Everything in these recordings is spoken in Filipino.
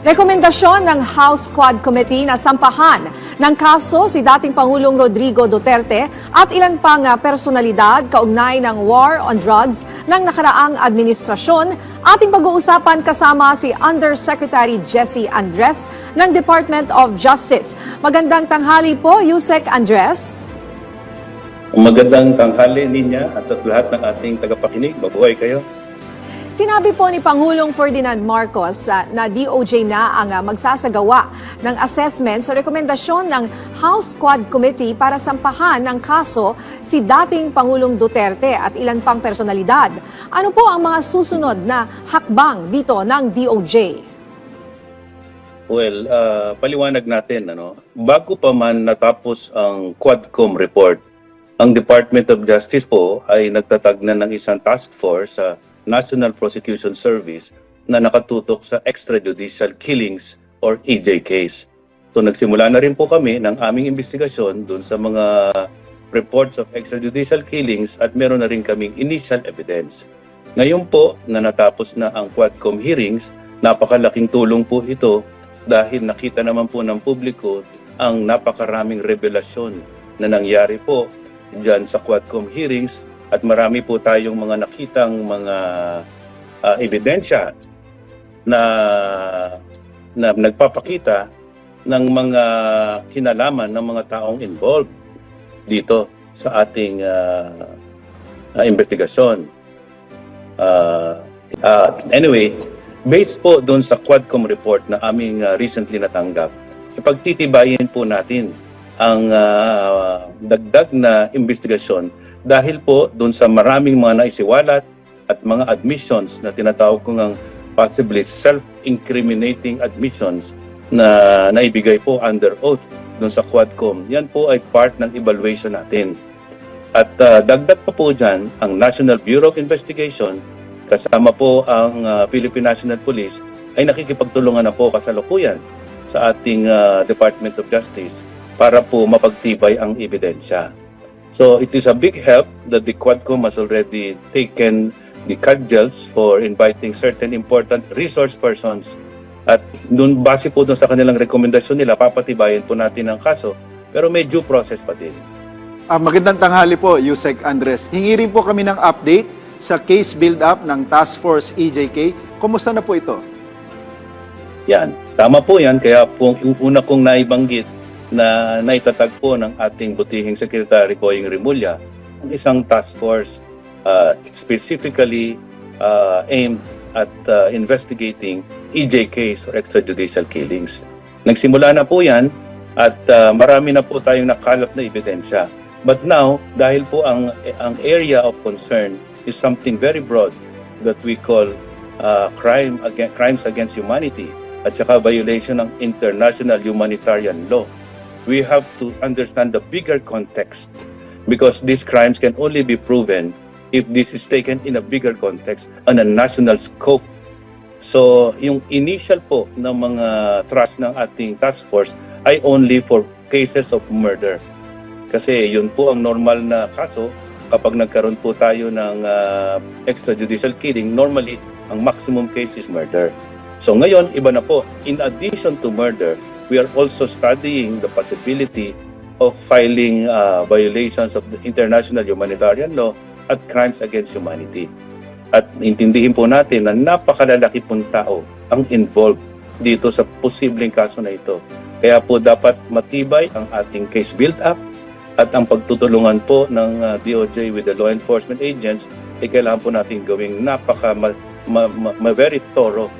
Rekomendasyon ng House Quad Committee na sampahan ng kaso si dating Pangulong Rodrigo Duterte at ilan pang personalidad kaugnay ng war on drugs ng nakaraang administrasyon. Ating pag-uusapan kasama si Undersecretary Jesse Andres ng Department of Justice. Magandang tanghali po, Yusek Andres. Magandang tanghali niya at sa lahat ng ating tagapakinig. Mabuhay kayo. Sinabi po ni Pangulong Ferdinand Marcos na DOJ na ang magsasagawa ng assessment sa rekomendasyon ng House Quad Committee para sampahan ng kaso si dating Pangulong Duterte at ilan pang personalidad. Ano po ang mga susunod na hakbang dito ng DOJ? Well, paliwanag natin, bago pa man natapos ang Quadcom report, ang Department of Justice po ay nagtatag na ng isang task force sa National Prosecution Service na nakatutok sa extrajudicial killings or EJ case. So nagsimula na rin po kami ng aming investigasyon dun sa mga reports of extrajudicial killings at meron na rin kaming initial evidence. Ngayon po na natapos na ang Quadcom hearings, napakalaking tulong po ito dahil nakita naman po ng publiko ang napakaraming revelasyon na nangyari po dyan sa Quadcom hearings. At marami po tayong mga nakitang mga ebidensya na nagpapakita ng mga kinalaman ng mga taong involved dito sa ating investigasyon. Anyway, based po doon sa Quadcom report na aming recently natanggap, ipagtitibayin po natin ang dagdag na investigasyon dahil po doon sa maraming mga naisiwalat at mga admissions na tinatawag ko ngang possibly self-incriminating admissions na naibigay po under oath doon sa Quadcom. Yan po ay part ng evaluation natin. At dagdag pa po dyan, ang National Bureau of Investigation kasama po ang Philippine National Police ay nakikipagtulungan na po kasalukuyan sa ating Department of Justice para po mapagtibay ang ebidensya. So it is a big help that the Quadcom has already taken the cudgels for inviting certain important resource persons. At dun, base po dun sa kanilang rekomendasyon nila, papatibayan po natin ang kaso. Pero may due process pa din. Magandang tanghali po, Yusek Andres. Hingi rin po kami ng update sa case build-up ng Task Force EJK. Kumusta na po ito? Yan. Tama po yan. Kaya po yung una kong naibanggit na naitatag po ng ating butihing Secretary Boying Rimulya ang isang task force specifically aimed at investigating EJ case or extrajudicial killings. Nagsimula na po yan at marami na po tayong nakalap na ebidensya. But now, dahil po ang area of concern is something very broad that we call crimes against humanity at saka violation ng international humanitarian law. We have to understand the bigger context because these crimes can only be proven if this is taken in a bigger context on a national scope. So, yung initial po ng mga thrust ng ating task force ay only for cases of murder. Kasi yun po ang normal na kaso kapag nagkaroon po tayo ng extrajudicial killing, normally ang maximum case is murder. So ngayon, iba na po. In addition to murder, we are also studying the possibility of filing violations of the international humanitarian law at crimes against humanity. At intindihin po natin na napakalalaki pong tao ang involved dito sa posibleng kaso na ito. Kaya po dapat matibay ang ating case build-up at ang pagtutulungan po ng DOJ with the law enforcement agents ay kailangan po natin gawing very thorough.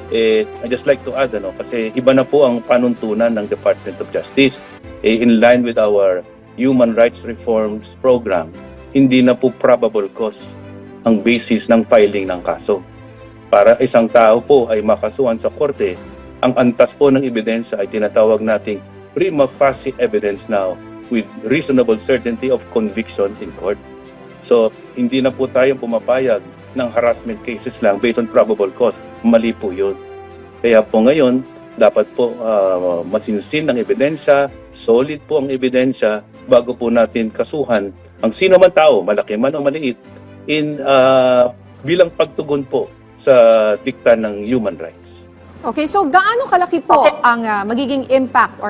I just like to add, kasi iba na po ang panuntunan ng Department of Justice. In line with our human rights reforms program, hindi na po probable cause ang basis ng filing ng kaso. Para isang tao po ay makasuhan sa korte, ang antas po ng ebidensya ay tinatawag nating prima facie evidence now with reasonable certainty of conviction in court. So, hindi na po tayo pumapayag ng harassment cases lang based on probable cause. Mali po yun. Kaya po ngayon, dapat po masinsin ang ebidensya, solid po ang ebidensya bago po natin kasuhan ang sino man tao, malaki man o maliit, in bilang pagtugon po sa dikta ng human rights. Okay, so gaano kalaki po ang magiging impact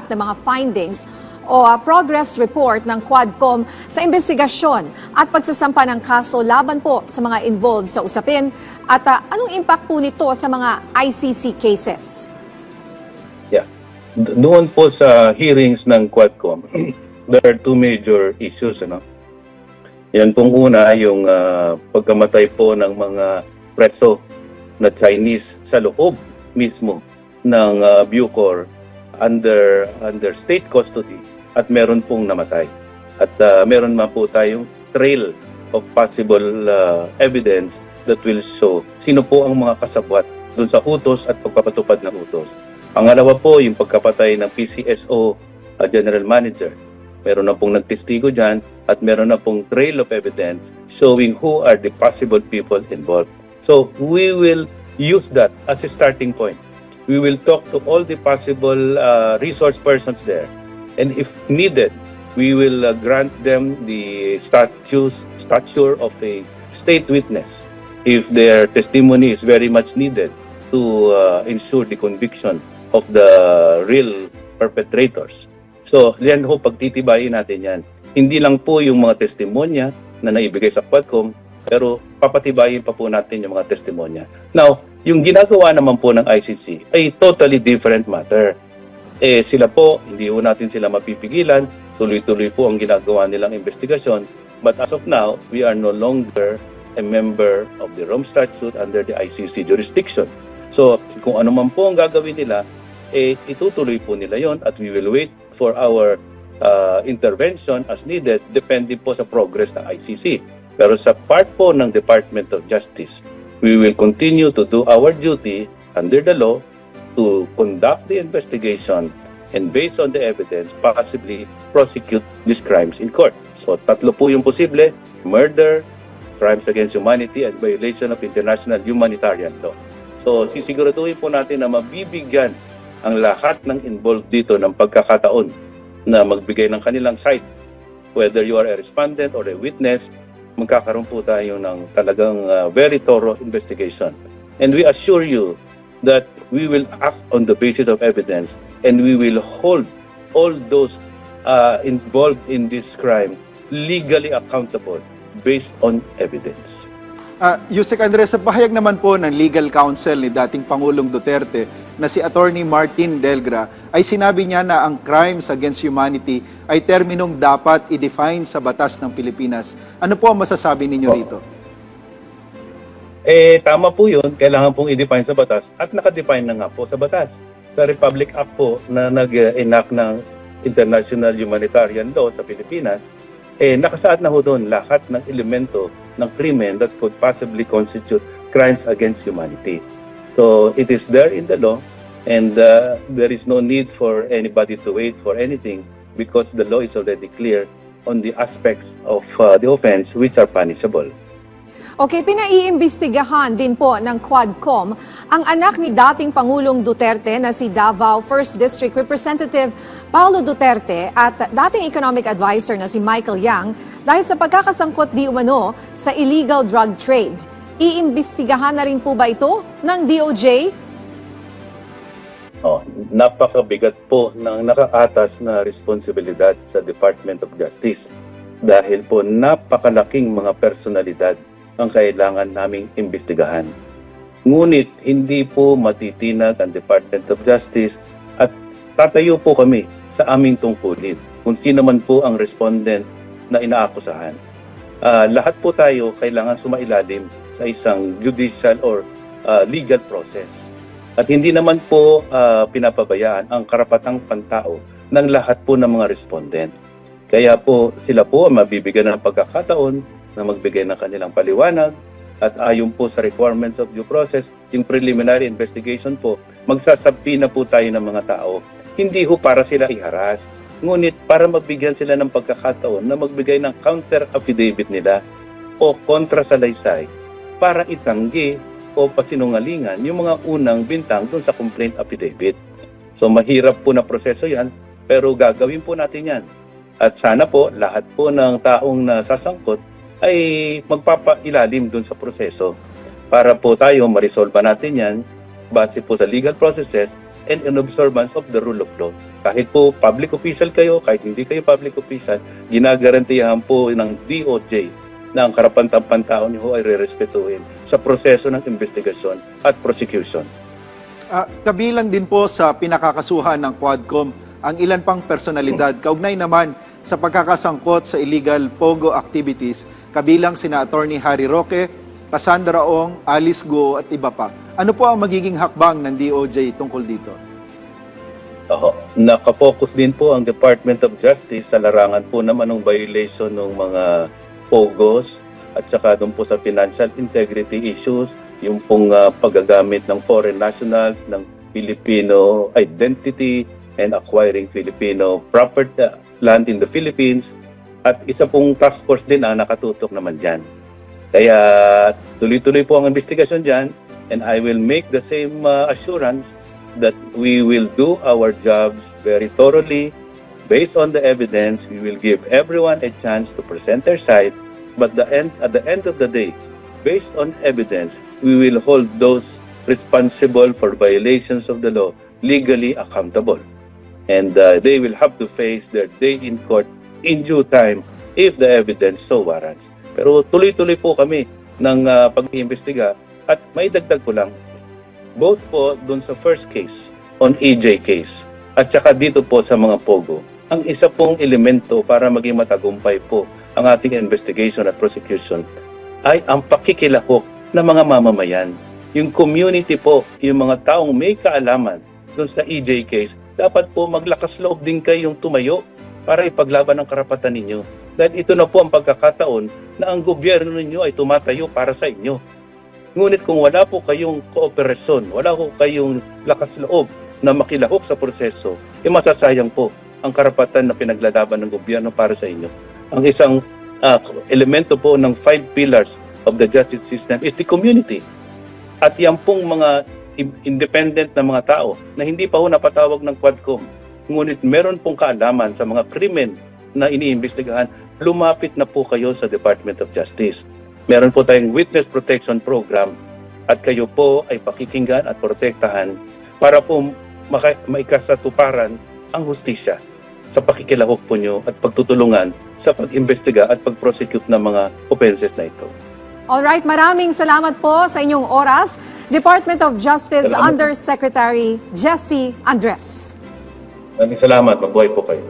ng mga findings o progress report ng Quadcom sa investigasyon at pagsasampa ng kaso laban po sa mga involved sa usapin at anong impact po nito sa mga ICC cases? Yeah. Doon po sa hearings ng Quadcom, there are two major issues. Yan pong una, yung pagkamatay po ng mga preso na Chinese sa loob mismo ng Bucor under state custody at meron pong namatay. At meron man po tayong trail of possible evidence that will show sino po ang mga kasabwat dun sa utos at pagpapatupad ng utos. Pangalawa po, yung pagkapatay ng PCSO General Manager. Meron na pong nagtestigo dyan at meron na pong trail of evidence showing who are the possible people involved. So we will use that as a starting point. We will talk to all the possible resource persons there. And if needed, we will grant them the stature of a state witness if their testimony is very much needed to ensure the conviction of the real perpetrators. So, yan ho, pagtitibayin natin yan. Hindi lang po yung mga testimonya na naibigay sa Quadcom, pero papatibayin pa po natin yung mga testimonya. Now, yung ginagawa naman po ng ICC ay totally different matter. Sila po, hindi po natin sila mapipigilan, tuloy-tuloy po ang ginagawa nilang investigasyon. But as of now, we are no longer a member of the Rome Statute under the ICC jurisdiction. So, kung ano man po ang gagawin nila, itutuloy po nila yon at we will wait for our intervention as needed, depende po sa progress ng ICC. Pero sa part po ng Department of Justice, we will continue to do our duty under the law to conduct the investigation and based on the evidence, possibly prosecute these crimes in court. So tatlo po yung posible: murder, crimes against humanity, and violation of international humanitarian law. So sisiguraduhin po natin na mabibigyan ang lahat ng involved dito ng pagkakataon na magbigay ng kanilang side. Whether you are a respondent or a witness, magkakaroon po tayo ng talagang very thorough investigation. And we assure you that we will act on the basis of evidence and we will hold all those involved in this crime legally accountable based on evidence. Yusek Andres, sa pahayag naman po ng legal counsel ni dating Pangulong Duterte na si Attorney Martin Delgra ay sinabi niya na ang crimes against humanity ay terminong dapat i-define sa batas ng Pilipinas. Ano po ang masasabi ninyo rito? Tama po yun. Kailangan pong i-define sa batas at nakadefine na nga po sa batas. Sa Republic Act po na nag-enact ng International Humanitarian Law sa Pilipinas, nakasaad na ho doon lahat ng elemento ng krimen that could possibly constitute crimes against humanity. So it is there in the law and there is no need for anybody to wait for anything because the law is already clear on the aspects of the offense which are punishable. Okay, pinaiimbestigahan din po ng Quadcom ang anak ni dating Pangulong Duterte na si Davao 1st District Representative Paulo Duterte at dating economic advisor na si Michael Yang dahil sa pagkakasangkot di umano sa illegal drug trade. Iimbestigahan na rin po ba ito ng DOJ? Napakabigat po ng nakaatas na responsibilidad sa Department of Justice dahil po napakalaking mga personalidad ang kailangan naming imbestigahan. Ngunit hindi po matitinag ang Department of Justice at tatayo po kami sa aming tungkulin kung sino man po ang respondent na inaakusahan. Lahat po tayo kailangan sumailalim sa isang judicial or legal process. At hindi naman po pinapabayaan ang karapatang pantao ng lahat po ng mga respondent. Kaya po sila po mabibigyan ng pagkakataon na magbigay ng kanilang paliwanag at ayon po sa requirements of due process, yung preliminary investigation po, magsasabi na po tayo ng mga tao, hindi ho para sila iharas, ngunit para magbigyan sila ng pagkakataon na magbigay ng counter affidavit nila o kontrasalaysay para itanggi o pasinungalingan yung mga unang bintang dun sa complaint affidavit. So mahirap po na proseso yan, pero gagawin po natin yan. At sana po lahat po ng taong nasasangkot ay magpapailalim dun sa proseso para po tayo marisolba natin yan base po sa legal processes and in observance of the rule of law. Kahit po public official kayo, kahit hindi kayo public official, ginagarantiyahan po ng DOJ na ang karapatan-pantao niyo ay rerespetuhin sa proseso ng investigasyon at prosecution. Kabilang din po sa pinakakasuhan ng Quadcom ang ilan pang personalidad kaugnay naman sa pagkakasangkot sa illegal POGO activities, kabilang sina Attorney Harry Roque, Cassandra Ong, Alice Go at iba pa. Ano po ang magiging hakbang ng DOJ tungkol dito? Nakafocus din po ang Department of Justice sa larangan po naman ng violation ng mga POGOs at saka doon po sa financial integrity issues, yung pong paggagamit ng foreign nationals, ng Filipino identity and acquiring Filipino property, land in the Philippines, at isa pong task force din ang nakatutok naman dyan. Kaya tuloy-tuloy po ang investigasyon dyan, and I will make the same assurance that we will do our jobs very thoroughly. Based on the evidence, we will give everyone a chance to present their side, but at the end of the day, based on evidence, we will hold those responsible for violations of the law legally accountable. And they will have to face their day in court in due time if the evidence so warrants. Pero tuloy-tuloy po kami ng pag-iimbestiga at may dagdag ko lang, both po dun sa first case, on EJ case, at saka dito po sa mga POGO, ang isa pong elemento para maging matagumpay po ang ating investigation at prosecution ay ang pakikilahok ng mga mamamayan. Yung community po, yung mga taong may kaalaman dun sa EJ case, dapat po maglakas loob din kayong tumayo para ipaglaban ang karapatan ninyo. Dahil ito na po ang pagkakataon na ang gobyerno ninyo ay tumatayo para sa inyo. Ngunit kung wala po kayong kooperasyon, wala po kayong lakas loob na makilahok sa proseso, masasayang po ang karapatan na pinaglalaban ng gobyerno para sa inyo. Ang isang elemento po ng 5 pillars of the justice system is the community. At yan pong mga independent na mga tao na hindi pa ho napatawag ng Quadcom, ngunit meron pong kaalaman sa mga krimen na iniimbestigahan, lumapit na po kayo sa Department of Justice. Meron po tayong Witness Protection Program at kayo po ay pakikinggan at protektahan para po maikasatuparan ang hustisya sa pakikilahok po nyo at pagtutulungan sa pag-imbestiga at pag-prosecute ng mga offenses na ito. Alright, maraming salamat po sa inyong oras. Department of Justice Salamat. Undersecretary Jesse Andres. Maraming salamat. Mabuhay po kayo.